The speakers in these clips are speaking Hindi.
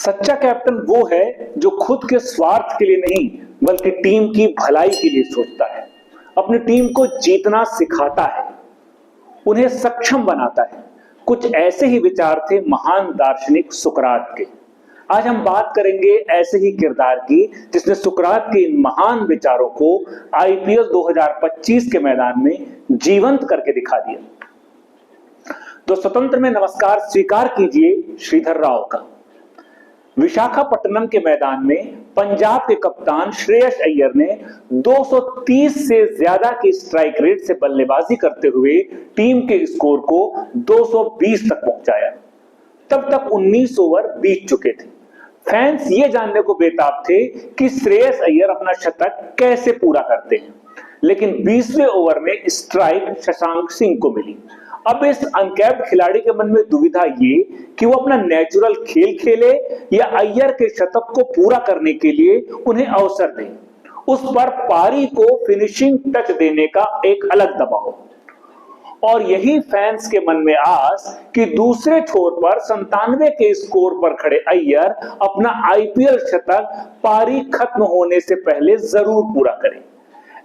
सच्चा कैप्टन वो है जो खुद के स्वार्थ के लिए नहीं बल्कि टीम की भलाई के लिए सोचता है, अपनी टीम को जीतना सिखाता है, उन्हें सक्षम बनाता है। कुछ ऐसे ही विचार थे महान दार्शनिक सुकरात के। आज हम बात करेंगे ऐसे ही किरदार की जिसने सुकरात के इन महान विचारों को आईपीएल 2025 के मैदान में जीवंत करके दिखा दिया। तो स्वतंत्र में नमस्कार स्वीकार कीजिए श्रीधर राव का। विशाखापट्टनम के मैदान में पंजाब के कप्तान श्रेयस अय्यर ने 230 से ज्यादा की स्ट्राइक रेट से बल्लेबाजी करते हुए टीम के स्कोर को 220 तक पहुंचाया। तब तक 19 ओवर बीत चुके थे। फैंस ये जानने को बेताब थे कि श्रेयस अय्यर अपना शतक कैसे पूरा करते हैं, लेकिन 20वें ओवर में स्ट्राइक शशांक सिंह को मिली। अब इस अनकैप्ड खिलाड़ी के मन में दुविधा ये कि वो अपना नेचुरल खेल खेले या अय्यर के शतक को पूरा करने के लिए उन्हें अवसर दे। उस पर पारी को फिनिशिंग टच देने का एक अलग दबाव, और यही फैंस के मन में आस कि दूसरे छोर पर 97 के स्कोर पर खड़े अय्यर अपना आईपीएल शतक पारी खत्म होने से पहले जरूर पूरा करें।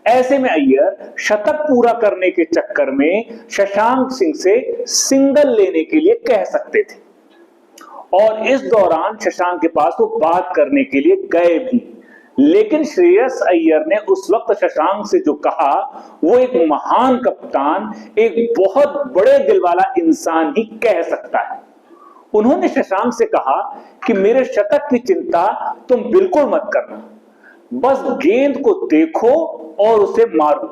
ऐसे में अय्यर शतक पूरा करने के चक्कर में शशांक सिंह से सिंगल लेने के लिए कह सकते थे, और इस दौरान शशांक के पास वो बात करने के लिए गए भी। लेकिन श्रेयस अय्यर ने उस वक्त शशांक से जो कहा वो एक महान कप्तान, एक बहुत बड़े दिल वाला इंसान ही कह सकता है। उन्होंने शशांक से कहा कि मेरे शतक की चिंता तुम बिल्कुल मत करना, बस गेंद को देखो और उसे मारो।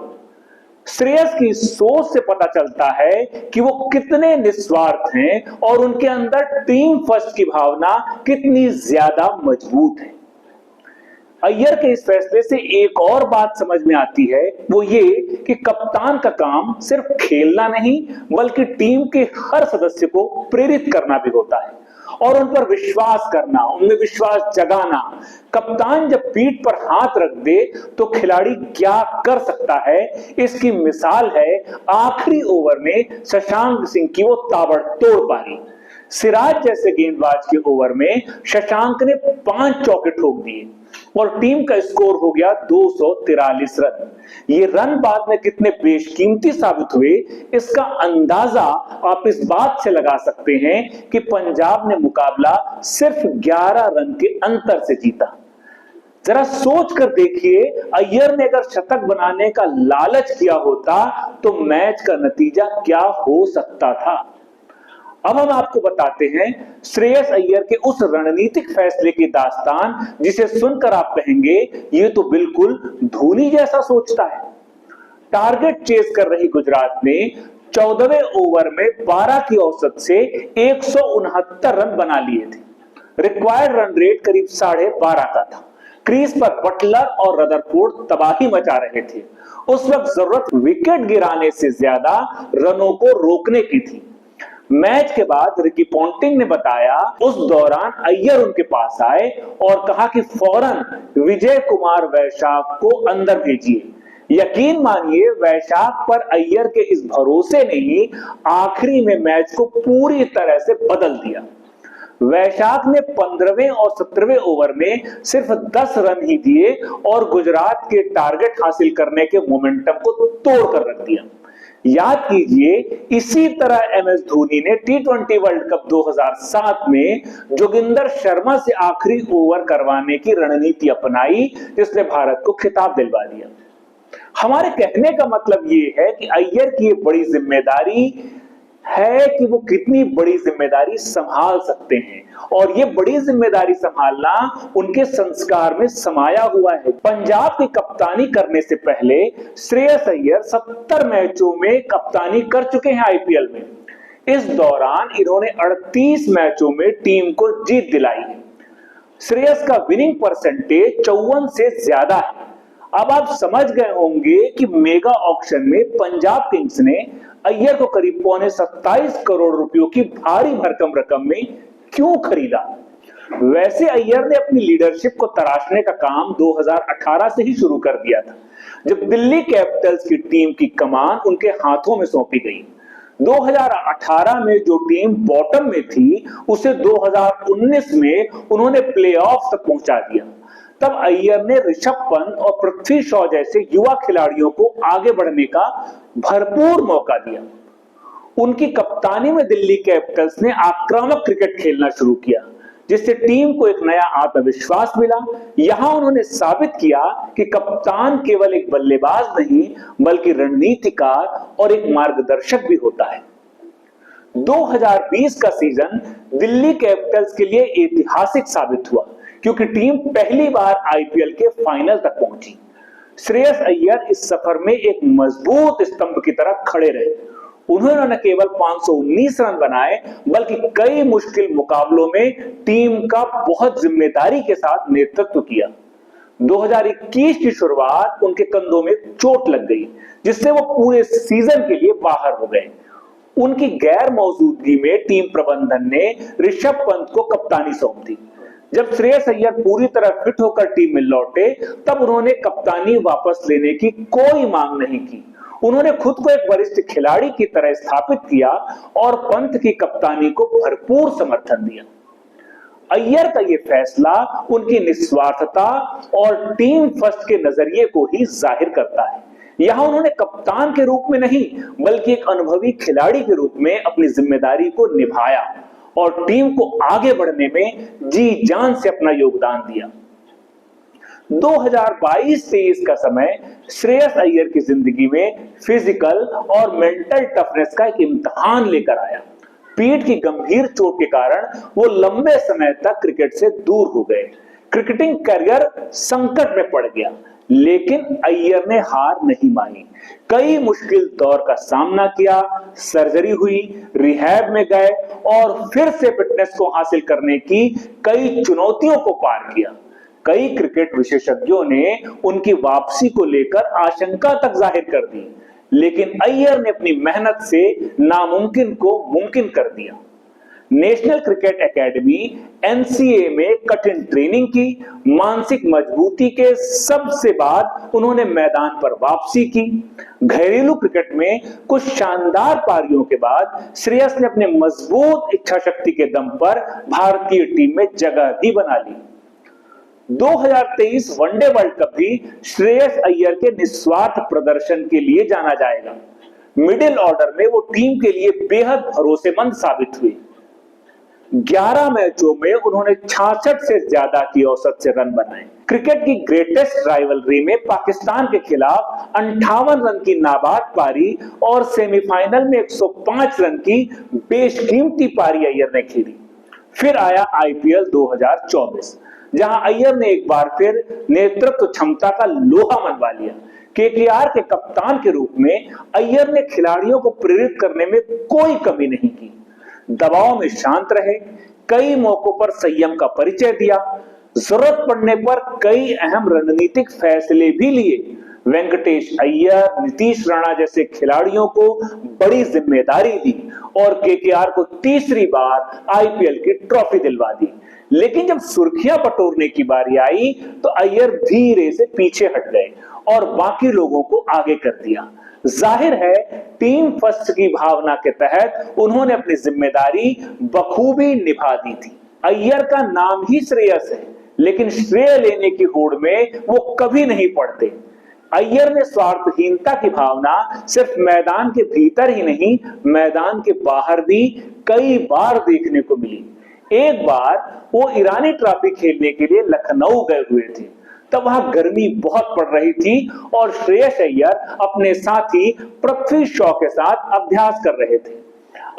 श्रेयस की सोच से पता चलता है कि वो कितने निस्वार्थ हैं और उनके अंदर टीम फर्स्ट की भावना कितनी ज्यादा मजबूत है। अय्यर के इस फैसले से एक और बात समझ में आती है, वो ये कि कप्तान का काम सिर्फ खेलना नहीं बल्कि टीम के हर सदस्य को प्रेरित करना भी होता है और उन पर विश्वास करना, उनमें विश्वास जगाना। कप्तान जब पीठ पर हाथ रख दे तो खिलाड़ी क्या कर सकता है, इसकी मिसाल है आखिरी ओवर में शशांक सिंह की वो ताबड़तोड़ पारी। सिराज जैसे गेंदबाज के ओवर में शशांक ने 5 चौके ठोक दिए और टीम का स्कोर हो गया 243 रन। ये रन बाद में कितने बेशकीमती साबित हुए, इसका अंदाजा आप इस बात से लगा सकते हैं कि पंजाब ने मुकाबला सिर्फ 11 रन के अंतर से जीता। जरा सोच कर देखिए, अय्यर ने अगर शतक बनाने का लालच किया होता तो मैच का नतीजा क्या हो सकता था। अब हम आपको बताते हैं श्रेयस अय्यर के उस रणनीतिक फैसले की दास्तान जिसे सुनकर आप कहेंगे ये तो बिल्कुल धोनी जैसा सोचता है। टारगेट चेस कर रही गुजरात ने 14वें ओवर में 12 की औसत से 169 रन बना लिए थे। रिक्वायर्ड रन रेट करीब 12.5 का था। क्रीज पर बटलर और रदरफोर्ड तबाही मचा रहे थे। उस वक्त जरूरत विकेट गिराने से ज्यादा रनों को रोकने की थी। मैच के बाद रिकी पॉन्टिंग ने बताया उस दौरान अय्यर उनके पास आए और कहा कि फौरन विजय कुमार वैशाख को अंदर भेजिए। यकीन मानिए वैशाख पर अय्यर के इस भरोसे ने ही आखिरी में मैच को पूरी तरह से बदल दिया। वैशाख ने 15वें और 17वें ओवर में सिर्फ 10 रन ही दिए और गुजरात के टारगेट हासिल करने के मोमेंटम को तोड़ कर रख दिया। याद कीजिए, इसी तरह एमएस धोनी ने टी20 वर्ल्ड कप 2007 में जोगिंदर शर्मा से आखिरी ओवर करवाने की रणनीति अपनाई जिसने भारत को खिताब दिलवा दिया। हमारे कहने का मतलब ये है कि अय्यर की ये बड़ी जिम्मेदारी है कि वो कितनी बड़ी जिम्मेदारी संभाल सकते हैं, और ये बड़ी जिम्मेदारी संभालना उनके संस्कार में समाया हुआ है। पंजाब की कप्तानी करने से पहले श्रेयस अय्यर 70 मैचों में कप्तानी कर चुके हैं आईपीएल में। इस दौरान इन्होंने 38 मैचों में टीम को जीत दिलाई है। श्रेयस का विनिंग परसेंटेज 54 से ज्यादा है। अब आप समझ गए होंगे कि मेगा ऑक्शन में पंजाब किंग्स ने अय्यर को करीब 27 करोड़ रुपयों की भारी भरकम रकम में क्यों खरीदा। वैसे अय्यर ने अपनी लीडरशिप को तराशने का काम 2018 से ही शुरू कर दिया था, जब दिल्ली कैपिटल्स की टीम की कमान उनके हाथों में सौंपी गई। 2018 में जो टीम बॉटम में थी उसे 2019 में उन्होंने प्लेऑफ तक पहुंचा दिया। तब अय्यर ने ऋषभ पंत और पृथ्वी शॉ जैसे युवा खिलाड़ियों को आगे बढ़ने का भरपूर मौका दिया। उनकी कप्तानी में दिल्ली कैपिटल्स ने आक्रामक क्रिकेट खेलना शुरू किया, जिससे टीम को एक नया आत्मविश्वास मिला। यहां उन्होंने साबित किया कि कप्तान केवल एक बल्लेबाज नहीं बल्कि रणनीतिकार और एक मार्गदर्शक भी होता है। 2020 का सीजन दिल्ली कैपिटल्स के लिए ऐतिहासिक साबित हुआ, क्योंकि टीम पहली बार आईपीएल के फाइनल तक पहुंची। श्रेयस अय्यर इस सफर में एक मजबूत स्तंभ की तरह खड़े रहे। उन्होंने न केवल 519 रन बनाए बल्कि कई मुश्किल मुकाबलों में टीम का बहुत जिम्मेदारी के साथ नेतृत्व किया। 2021 की शुरुआत उनके कंधों में चोट लग गई, जिससे वो पूरे सीजन के लिए बाहर हो गए। उनकी गैर मौजूदगी में टीम प्रबंधन ने ऋषभ पंत को कप्तानी सौंप दी। जब श्रेयस अय्यर पूरी तरह फिट होकर टीम में लौटे, तब उन्होंने कप्तानी वापस लेने की कोई मांग नहीं की। उन्होंने खुद को एक वरिष्ठ खिलाड़ी की तरह स्थापित किया और पंत की कप्तानी को भरपूर समर्थन दिया। अय्यर का यह फैसला उनकी निस्वार्थता और टीम फर्स्ट के नजरिए को ही जाहिर करता है। यहां उन्होंने कप्तान के रूप में नहीं बल्कि एक अनुभवी खिलाड़ी के रूप में अपनी जिम्मेदारी को निभाया और टीम को आगे बढ़ने में जी जान से अपना योगदान दिया। 2022-23 का समय श्रेयस अय्यर की जिंदगी में फिजिकल और मेंटल टफनेस का एक इम्तिहान लेकर आया। पीठ की गंभीर चोट के कारण वो लंबे समय तक क्रिकेट से दूर हो गए। क्रिकेटिंग करियर संकट में पड़ गया, लेकिन अय्यर ने हार नहीं मानी। कई मुश्किल दौर का सामना किया, सर्जरी हुई, रिहैब में गए और फिर से फिटनेस को हासिल करने की कई चुनौतियों को पार किया। कई क्रिकेट विशेषज्ञों ने उनकी वापसी को लेकर आशंका तक जाहिर कर दी, लेकिन अय्यर ने अपनी मेहनत से नामुमकिन को मुमकिन कर दिया। नेशनल क्रिकेट एकेडमी एनसीए में कठिन ट्रेनिंग की, मानसिक मजबूती के सबसे बाद उन्होंने मैदान पर वापसी की। घरेलू क्रिकेट में कुछ शानदार पारियों के बाद श्रेयस ने अपने मजबूत इच्छा शक्ति के दम पर भारतीय टीम में जगह भी बना ली। 2023 वनडे वर्ल्ड कप भी श्रेयस अय्यर के निस्वार्थ प्रदर्शन के लिए जाना जाएगा। मिडिल ऑर्डर में वो टीम के लिए बेहद भरोसेमंद साबित हुए। 11 मैचों में उन्होंने 66 से ज्यादा की औसत से रन बनाए। क्रिकेट की ग्रेटेस्ट राइवलरी में पाकिस्तान के खिलाफ 58 रन की नाबाद पारी और सेमीफाइनल में 105 रन की बेशकीमती पारी अय्यर ने खेली। फिर आया आईपीएल 2024, जहां अय्यर ने एक बार फिर नेतृत्व क्षमता का लोहा मनवा लिया। केकेआर के कप्तान के रूप में अय्यर ने खिलाड़ियों को प्रेरित करने में कोई कमी नहीं की। दबाव में शांत रहे, कई मौकों पर संयम का परिचय दिया, जरूरत पड़ने पर कई अहम रणनीतिक फैसले भी लिए। वेंकटेश अय्यर, नीतीश राणा जैसे खिलाड़ियों को बड़ी जिम्मेदारी दी और केकेआर को तीसरी बार आईपीएल की ट्रॉफी दिलवा दी। लेकिन जब सुर्खियां बटोरने की बारी आई तो अय्यर धीरे से पीछे हट गए और बाकी लोगों को आगे कर दिया। जाहिर है, टीम फर्स्ट की भावना के तहत उन्होंने अपनी जिम्मेदारी बखूबी निभा दी थी। अय्यर का नाम ही श्रेयस है, लेकिन श्रेय लेने की होड़ में वो कभी नहीं पड़ते। अय्यर ने स्वार्थहीनता की भावना सिर्फ मैदान के भीतर ही नहीं, मैदान के बाहर भी कई बार देखने को मिली। एक बार वो ईरानी ट्रॉफी खेलने के लिए लखनऊ गए हुए थे। तब वहां गर्मी बहुत पड़ रही थी और श्रेयस अय्यर अपने साथी पृथ्वी शॉ के साथ अभ्यास कर रहे थे।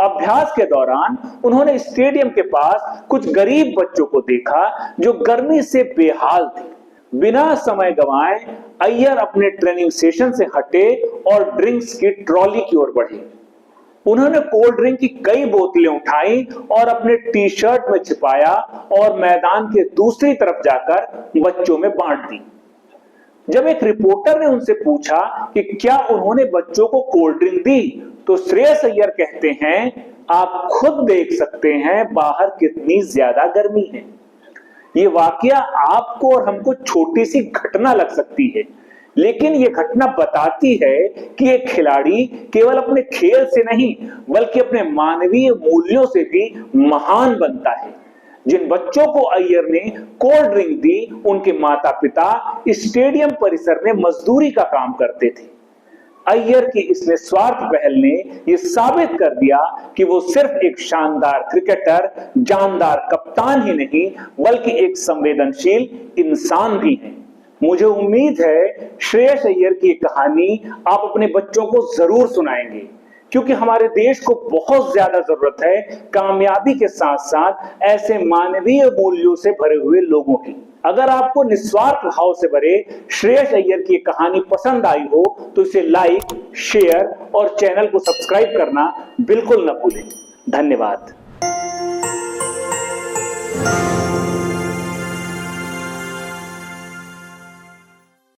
अभ्यास के दौरान उन्होंने स्टेडियम के पास कुछ गरीब बच्चों को देखा जो गर्मी से बेहाल थे। बिना समय गंवाए अय्यर अपने ट्रेनिंग सेशन से हटे और ड्रिंक्स की ट्रॉली की ओर बढ़े। उन्होंने कोल्ड ड्रिंक की कई बोतलें उठाई और अपने टी शर्ट में छिपाया और मैदान के दूसरी तरफ जाकर बच्चों में बांट दी। जब एक रिपोर्टर ने उनसे पूछा कि क्या उन्होंने बच्चों को कोल्ड ड्रिंक दी, तो श्रेयस अय्यर कहते हैं, आप खुद देख सकते हैं बाहर कितनी ज्यादा गर्मी है। ये वाकया आपको और हमको छोटी सी घटना लग सकती है, लेकिन यह घटना बताती है कि एक खिलाड़ी केवल अपने खेल से नहीं बल्कि अपने मानवीय मूल्यों से भी महान बनता है। जिन बच्चों को अय्यर ने कोल्ड ड्रिंक दी, उनके माता पिता स्टेडियम परिसर में मजदूरी का काम करते थे। अय्यर की इस निस्वार्थ पहल ने यह साबित कर दिया कि वो सिर्फ एक शानदार क्रिकेटर, जानदार कप्तान ही नहीं बल्कि एक संवेदनशील इंसान भी है। मुझे उम्मीद है श्रेयस अय्यर की कहानी आप अपने बच्चों को जरूर सुनाएंगे, क्योंकि हमारे देश को बहुत ज्यादा जरूरत है कामयाबी के साथ साथ ऐसे मानवीय मूल्यों से भरे हुए लोगों की। अगर आपको निस्वार्थ भाव से भरे श्रेयस अय्यर की कहानी पसंद आई हो तो इसे लाइक, शेयर और चैनल को सब्सक्राइब करना बिल्कुल न भूलें। धन्यवाद।